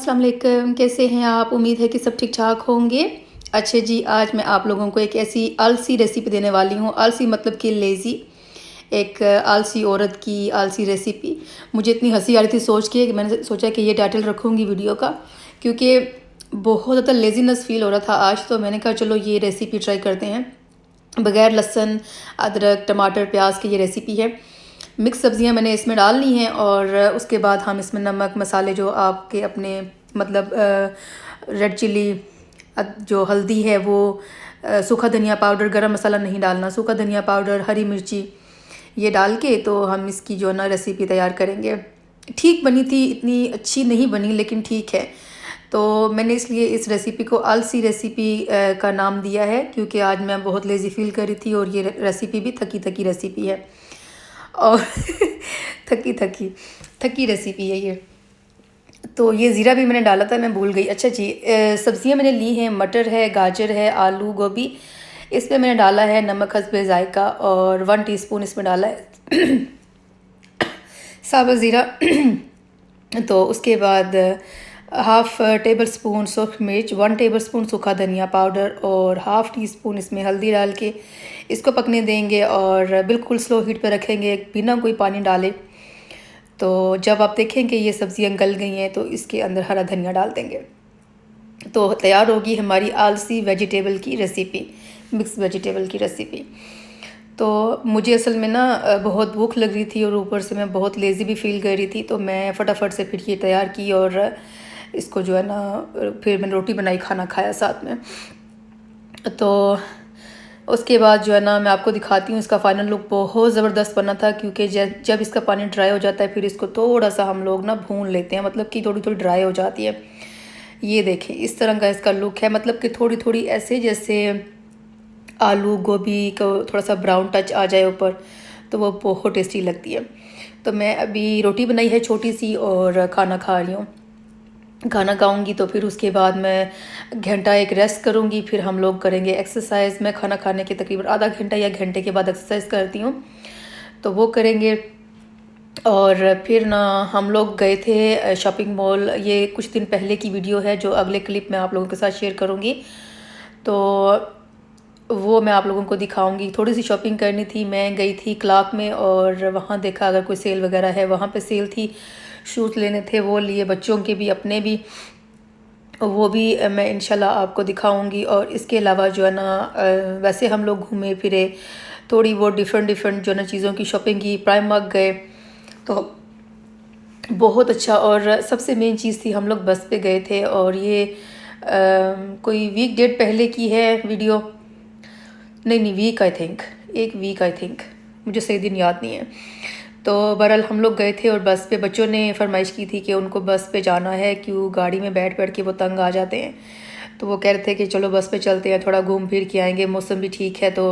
अस्सलाम वालेकुम, कैसे हैं आप? उम्मीद है कि सब ठीक ठाक होंगे। अच्छा जी, आज मैं आप लोगों को एक ऐसी आलसी रेसिपी देने वाली हूँ। आलसी मतलब कि लेज़ी, एक आलसी औरत की आलसी रेसिपी। मुझे इतनी हंसी आ रही थी सोच के कि मैंने सोचा कि ये टाइटल रखूँगी वीडियो का, क्योंकि बहुत ज़्यादा लेज़ीनेस फील हो रहा था आज। तो मैंने कहा चलो ये रेसिपी ट्राई करते हैं। बगैर लहसुन, अदरक, टमाटर, प्याज की ये रेसिपी है। मिक्स सब्ज़ियाँ मैंने इसमें डाल ली हैं और उसके बाद हम इसमें नमक मसाले जो आपके अपने मतलब रेड चिली, जो हल्दी है वो, सूखा धनिया पाउडर, गरम मसाला नहीं डालना, सूखा धनिया पाउडर, हरी मिर्ची, ये डाल के तो हम इसकी जो ना रेसिपी तैयार करेंगे। ठीक बनी थी, इतनी अच्छी नहीं बनी लेकिन ठीक है। तो मैंने इसलिए इस रेसिपी को आलसी रेसिपी का नाम दिया है, क्योंकि आज मैं बहुत लेज़ी फील कर रही थी और ये रेसिपी भी थकी थकी रेसिपी है और थकी थकी थकी रेसिपी है ये। तो ये ज़ीरा भी मैंने डाला था, मैं भूल गई। अच्छा जी, सब्ज़ियाँ मैंने ली हैं, मटर है, गाजर है, आलू, गोभी। इसमें मैंने डाला है नमक हस्बे ज़ायका और 1 टीस्पून इसमें डाला है साबुत ज़ीरा तो उसके बाद हाफ़ टेबल स्पून सूखी मिर्च, 1 टेबल स्पून सूखा धनिया पाउडर और हाफ़ टी स्पून इसमें हल्दी डाल के इसको पकने देंगे और बिल्कुल स्लो हीट पे रखेंगे बिना कोई पानी डाले। तो जब आप देखें कि ये सब्ज़ियाँ गल गई हैं तो इसके अंदर हरा धनिया डाल देंगे। तो तैयार होगी हमारी आलसी वेजिटेबल की रेसिपी, मिक्स वेजिटेबल की रेसिपी। तो मुझे असल में ना बहुत भूख लग रही थी और ऊपर से मैं बहुत लेज़ी भी फ़ील कर रही थी, तो मैं फटाफट से फिर ये तैयार की और इसको जो है ना फिर मैंने रोटी बनाई, खाना खाया साथ में। तो उसके बाद जो है ना मैं आपको दिखाती हूँ इसका फ़ाइनल लुक। बहुत ज़बरदस्त बना था, क्योंकि जब इसका पानी ड्राई हो जाता है फिर इसको थोड़ा सा हम लोग ना भून लेते हैं, मतलब कि थोड़ी थोड़ी ड्राई हो जाती है। ये देखें इस तरह का इसका लुक है, मतलब कि थोड़ी थोड़ी ऐसे जैसे आलू गोभी को थोड़ा सा ब्राउन टच आ जाए ऊपर, तो वो बहुत टेस्टी लगती है। तो मैं अभी रोटी बनाई है छोटी सी और खाना खा रही हूँ। खाना खाऊंगी तो फिर उसके बाद मैं घंटा एक रेस्ट करूंगी, फिर हम लोग करेंगे एक्सरसाइज। मैं खाना खाने के तकरीबन आधा घंटा या घंटे के बाद एक्सरसाइज करती हूँ, तो वो करेंगे। और फिर ना हम लोग गए थे शॉपिंग मॉल। ये कुछ दिन पहले की वीडियो है जो अगले क्लिप में आप लोगों के साथ शेयर करूँगी, तो वो मैं आप लोगों को दिखाऊंगी। थोड़ी सी शॉपिंग करनी थी, मैं गई थी क्लाक में और वहाँ देखा अगर कोई सेल वगैरह है, वहाँ पे सेल थी। शूज़ लेने थे, वो लिए, बच्चों के भी अपने भी, वो भी मैं इंशाल्लाह आपको दिखाऊंगी। और इसके अलावा जो है ना वैसे हम लोग घूमे फिरे, थोड़ी बहुत डिफरेंट जो है ना चीज़ों की शॉपिंग की। प्राइमर्क गए तो बहुत अच्छा। और सबसे मेन चीज़ थी हम लोग बस पे गए थे, और ये कोई वीक डेट पहले की है वीडियो, नहीं वीक आई थिंक, एक वीक आई थिंक, मुझे सही दिन याद नहीं है। तो बहरहाल हम लोग गए थे और बस पे बच्चों ने फरमाइश की थी कि उनको बस पे जाना है, क्यों गाड़ी में बैठ बैठ के वो तंग आ जाते हैं। तो वो कह रहे थे कि चलो बस पे चलते हैं, थोड़ा घूम फिर के आएंगे, मौसम भी ठीक है तो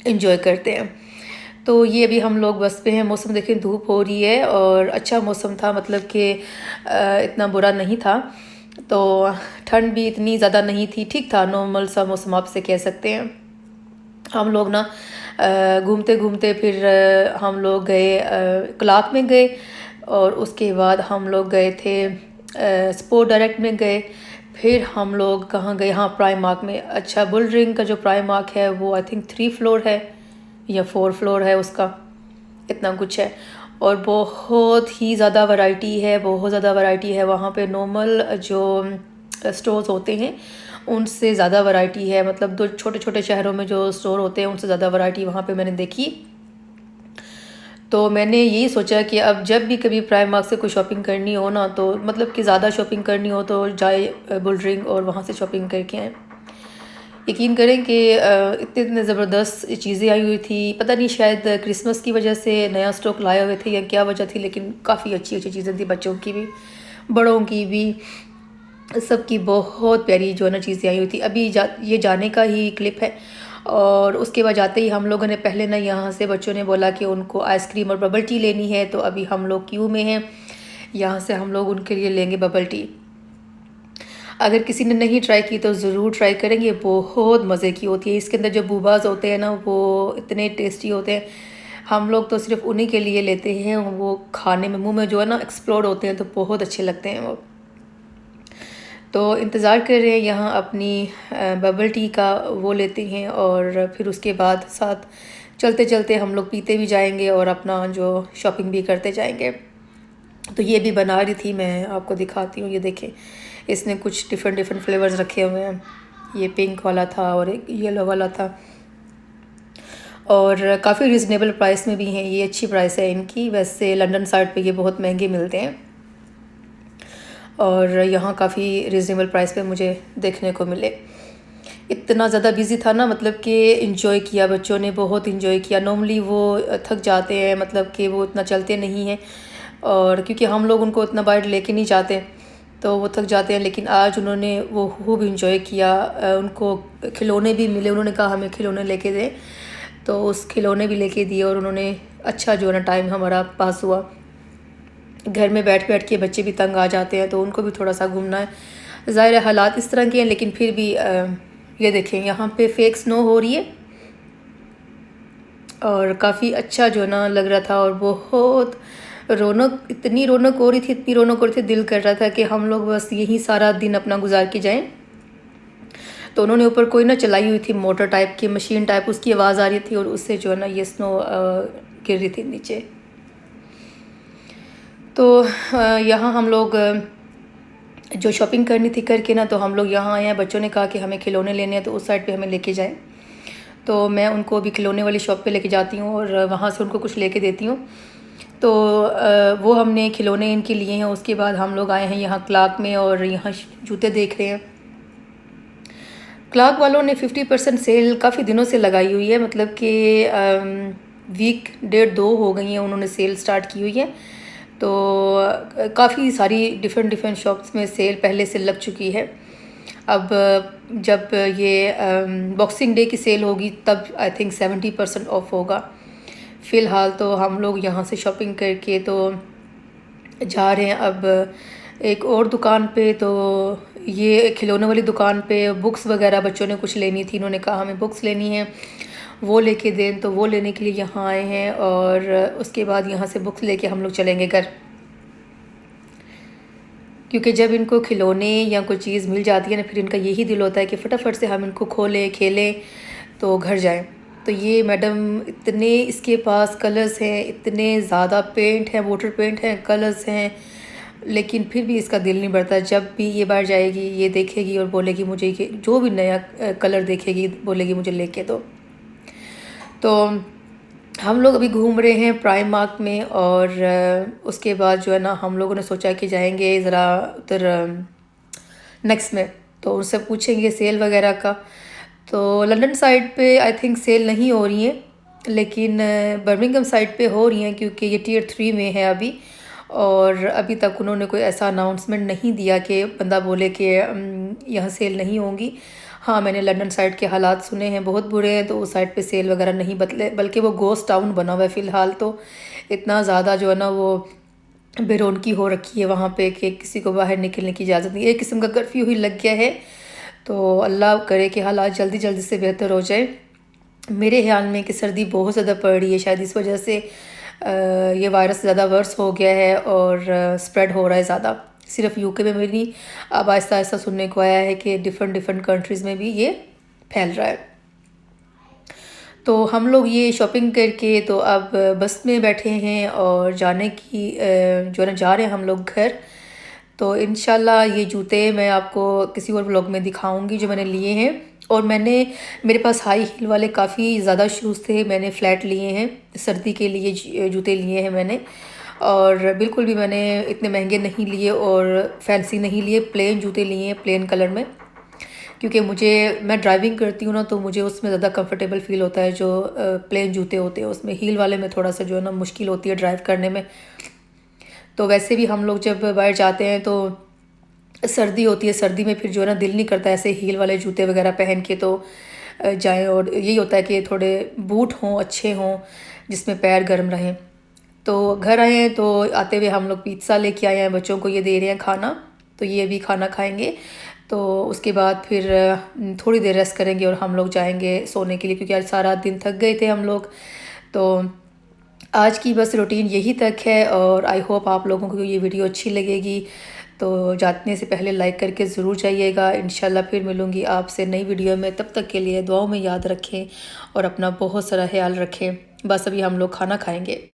इन्जॉय करते हैं। तो ये अभी हम लोग बस पे हैं। मौसम देखें, धूप हो रही है और अच्छा मौसम था, मतलब कि इतना बुरा नहीं था। तो ठंड भी इतनी ज़्यादा नहीं थी, ठीक था, नॉर्मल सा मौसम आप से कह सकते हैं। हम लोग ना घूमते घूमते फिर हम लोग गए क्लाक में गए, और उसके बाद हम लोग गए थे स्पोर्ट डायरेक्ट में गए। फिर हम लोग कहाँ गए, हाँ प्राइमार्क में। अच्छा, बुल रिंग का जो प्राइमार्क है वो आई थिंक 3 फ्लोर है या 4 फ्लोर है उसका, इतना कुछ है। और बहुत ही ज़्यादा वैरायटी है, बहुत ज़्यादा वैरायटी है वहाँ पे। नॉर्मल जो स्टोर्स होते हैं उनसे ज़्यादा वैरायटी है, मतलब दो छोटे छोटे शहरों में जो स्टोर होते हैं उनसे ज़्यादा वैरायटी वहाँ पे मैंने देखी। तो मैंने यही सोचा कि अब जब भी कभी प्राइमार्क से कोई शॉपिंग करनी हो ना, तो मतलब कि ज़्यादा शॉपिंग करनी हो तो जाए बुल रिंग और वहाँ से शॉपिंग करके आए। यकीन करें कि इतने इतने ज़बरदस्त चीज़ें आई हुई थी। पता नहीं शायद क्रिसमस की वजह से नया स्टॉक लाए हुए थे या क्या वजह थी, लेकिन काफ़ी अच्छी अच्छी चीज़ें थी, बच्चों की भी बड़ों की भी, सबकी बहुत प्यारी जो है ना चीज़ें आई हुई थी। अभी ये जाने का ही क्लिप है। और उसके बाद जाते ही हम लोगों ने पहले ना यहाँ से बच्चों ने बोला कि उनको आइसक्रीम और बबल टी लेनी है, तो अभी हम लोग क्यू में हैं। यहाँ से हम लोग उनके लिए लेंगे बबल टी। अगर किसी ने नहीं ट्राई की तो ज़रूर ट्राई करेंगे, बहुत मज़े की होती है। इसके अंदर जो बूबाज होते हैं ना वो इतने टेस्टी होते हैं, हम लोग तो सिर्फ उन्हीं के लिए लेते हैं। वो खाने में मुंह में जो है ना एक्सप्लोड होते हैं, तो बहुत अच्छे लगते हैं वो। तो इंतज़ार कर रहे हैं यहाँ अपनी बबल टी का, वो लेते हैं और फिर उसके बाद साथ चलते चलते हम लोग पीते भी जाएंगे और अपना जो शॉपिंग भी करते जाएंगे। तो ये भी बना रही थी, मैं आपको दिखाती हूँ। ये देखें, इसने कुछ डिफरेंट डिफरेंट फ्लेवर्स रखे हुए हैं। ये पिंक वाला था और एक येलो वाला था और काफ़ी रिजनेबल प्राइस में भी हैं। ये अच्छी प्राइस है इनकी। वैसे लंदन साइड पे ये बहुत महंगे मिलते हैं और यहाँ काफ़ी रिजनेबल प्राइस पे मुझे देखने को मिले। इतना ज़्यादा बिज़ी था ना, मतलब कि इंजॉय किया, बच्चों ने बहुत इंजॉय किया। नॉर्मली वो थक जाते हैं, मतलब कि वो इतना चलते नहीं हैं, और क्योंकि हम लोग उनको इतना बाहर लेके नहीं जाते तो वो थक जाते हैं। लेकिन आज उन्होंने वो खूब इंजॉय किया। उनको खिलौने भी मिले, उन्होंने कहा हमें खिलौने लेके दें, तो उस खिलौने भी लेके दिए और उन्होंने अच्छा जो है ना टाइम हमारा पास हुआ। घर में बैठ बैठ के बच्चे भी तंग आ जाते हैं, तो उनको भी थोड़ा सा घूमना है। ज़ाहिर है हालात इस तरह के हैं, लेकिन फिर भी ये देखें यहाँ पे फेक स्नो हो रही है और काफ़ी अच्छा जो ना लग रहा था। और बहुत रौनक, इतनी रौनक हो रही थी, इतनी रौनक हो रही थी, दिल कर रहा था कि हम लोग बस यहीं सारा दिन अपना गुजार के जाएं। तो उन्होंने ऊपर कोई ना चलाई हुई थी मोटर टाइप की, मशीन टाइप, उसकी आवाज़ आ रही थी और उससे जो है ना ये स्नो गिर रही थी नीचे। तो यहाँ हम लोग जो शॉपिंग करनी थी करके ना, तो हम लोग यहाँ आए हैं। बच्चों ने कहा कि हमें खिलौने लेने हैं, तो उस साइड पे हमें लेके जाएं। तो मैं उनको अभी खिलौने वाली शॉप पे लेके जाती हूँ और वहाँ से उनको कुछ लेके देती हूँ। तो वो हमने खिलौने इनके लिए हैं। उसके बाद हम लोग आए हैं यहाँ क्लार्क में और यहाँ जूते देख रहे हैं। क्लार्क वालों ने 50% सेल काफ़ी दिनों से लगाई हुई है, मतलब कि वीक 1.5-2 हो गई हैं उन्होंने सेल स्टार्ट की हुई है। तो काफ़ी सारी डिफरेंट शॉप्स में सेल पहले से लग चुकी है। अब जब ये बॉक्सिंग डे की सेल होगी तब आई थिंक 70% ऑफ होगा। फ़िलहाल तो हम लोग यहाँ से शॉपिंग करके तो जा रहे हैं अब एक और दुकान पे। तो ये खिलौने वाली दुकान पे बुक्स वगैरह बच्चों ने कुछ लेनी थी, इन्होंने कहा हमें बुक्स लेनी है, वो लेके दें। तो वो लेने के लिए यहाँ आए हैं और उसके बाद यहाँ से बुक्स लेके हम लोग चलेंगे घर। क्योंकि जब इनको खिलौने या कोई चीज़ मिल जाती है ना, फिर इनका यही दिल होता है कि फटाफट से हम इनको खोलें, खेलें, तो घर जाएं। तो ये मैडम, इतने इसके पास कलर्स हैं, इतने ज़्यादा पेंट हैं, वाटर पेंट हैं, कलर्स हैं, लेकिन फिर भी इसका दिल नहीं भरता। जब भी ये बाहर जाएगी ये देखेगी और बोलेगी मुझे कि जो भी नया कलर देखेगी बोलेगी मुझे लेके दो। तो हम लोग अभी घूम रहे हैं प्राइमार्क में और उसके बाद जो है ना हम लोगों ने सोचा कि जाएंगे ज़रा उधर नेक्स्ट में, तो उनसे पूछेंगे सेल वगैरह का। तो लंदन साइड पे आई थिंक सेल नहीं हो रही है, लेकिन बर्मिंघम साइड पे हो रही हैं, क्योंकि ये टियर 3 में है अभी। और अभी तक उन्होंने कोई ऐसा अनाउंसमेंट नहीं दिया कि बंदा बोले कि यहाँ सेल नहीं होंगी। हाँ, मैंने लंदन साइड के हालात सुने हैं, बहुत बुरे हैं, तो उस साइड पे सेल वगैरह नहीं बदले, बल्कि वो गोस्ट टाउन बना हुआ है फ़िलहाल। तो इतना ज़्यादा जो है ना वो बेरौनकी हो रखी है वहाँ पे कि किसी को बाहर निकलने की इजाज़त नहीं। एक किस्म का कर्फ्यू ही लग गया है। तो अल्लाह करे कि हालात जल्दी जल्दी से बेहतर हो जाए। मेरे ख्याल में कि सर्दी बहुत ज़्यादा पड़ रही है, शायद इस वजह से ये वायरस ज़्यादा वर्स हो गया है और स्प्रेड हो रहा है ज़्यादा। सिर्फ यूके में भी नहीं, अब आहिस्ता आहिस्ता सुनने को आया है कि डिफरेंट कंट्रीज़ में भी ये फैल रहा है। तो हम लोग ये शॉपिंग करके तो अब बस में बैठे हैं और जाने की जो है ना जा रहे हैं हम लोग घर। तो इंशाल्लाह ये जूते मैं आपको किसी और व्लॉग में दिखाऊंगी जो मैंने लिए हैं। और मेरे पास हाई हील वाले काफ़ी ज़्यादा शूज़ थे, मैंने फ़्लैट लिए हैं, सर्दी के लिए जूते लिए हैं मैंने। और बिल्कुल भी मैंने इतने महंगे नहीं लिए और फैंसी नहीं लिए, प्लेन जूते लिए हैं, प्लेन कलर में। क्योंकि मैं ड्राइविंग करती हूँ ना, तो मुझे उसमें ज़्यादा कंफर्टेबल फ़ील होता है। जो प्लेन जूते होते हैं उसमें हील वाले में थोड़ा सा जो है ना मुश्किल होती है ड्राइव करने में। तो वैसे भी हम लोग जब बाहर जाते हैं तो सर्दी होती है, सर्दी में फिर जो है ना दिल नहीं करता ऐसे हील वाले जूते वगैरह पहन के तो जाएं। और यही होता है कि थोड़े बूट हों, अच्छे हों, जिसमें पैर गर्म रहें। तो घर आए हैं तो आते हुए हम लोग पिज़्ज़ा लेके आए हैं, बच्चों को ये दे रहे हैं खाना। तो ये भी खाना खाएंगे, तो उसके बाद फिर थोड़ी देर रेस्ट करेंगे और हम लोग जाएंगे सोने के लिए, क्योंकि आज सारा दिन थक गए थे हम लोग। तो आज की बस रूटीन यही तक है और आई होप आप लोगों को ये वीडियो अच्छी लगेगी। तो तो जाने से पहले लाइक करके ज़रूर जाइएगा। इंशाल्लाह फिर मिलूँगी आपसे नई वीडियो में। तब तक के लिए दुआओं में याद रखें और अपना बहुत सारा ख्याल रखें। बस अभी हम लोग खाना खाएंगे।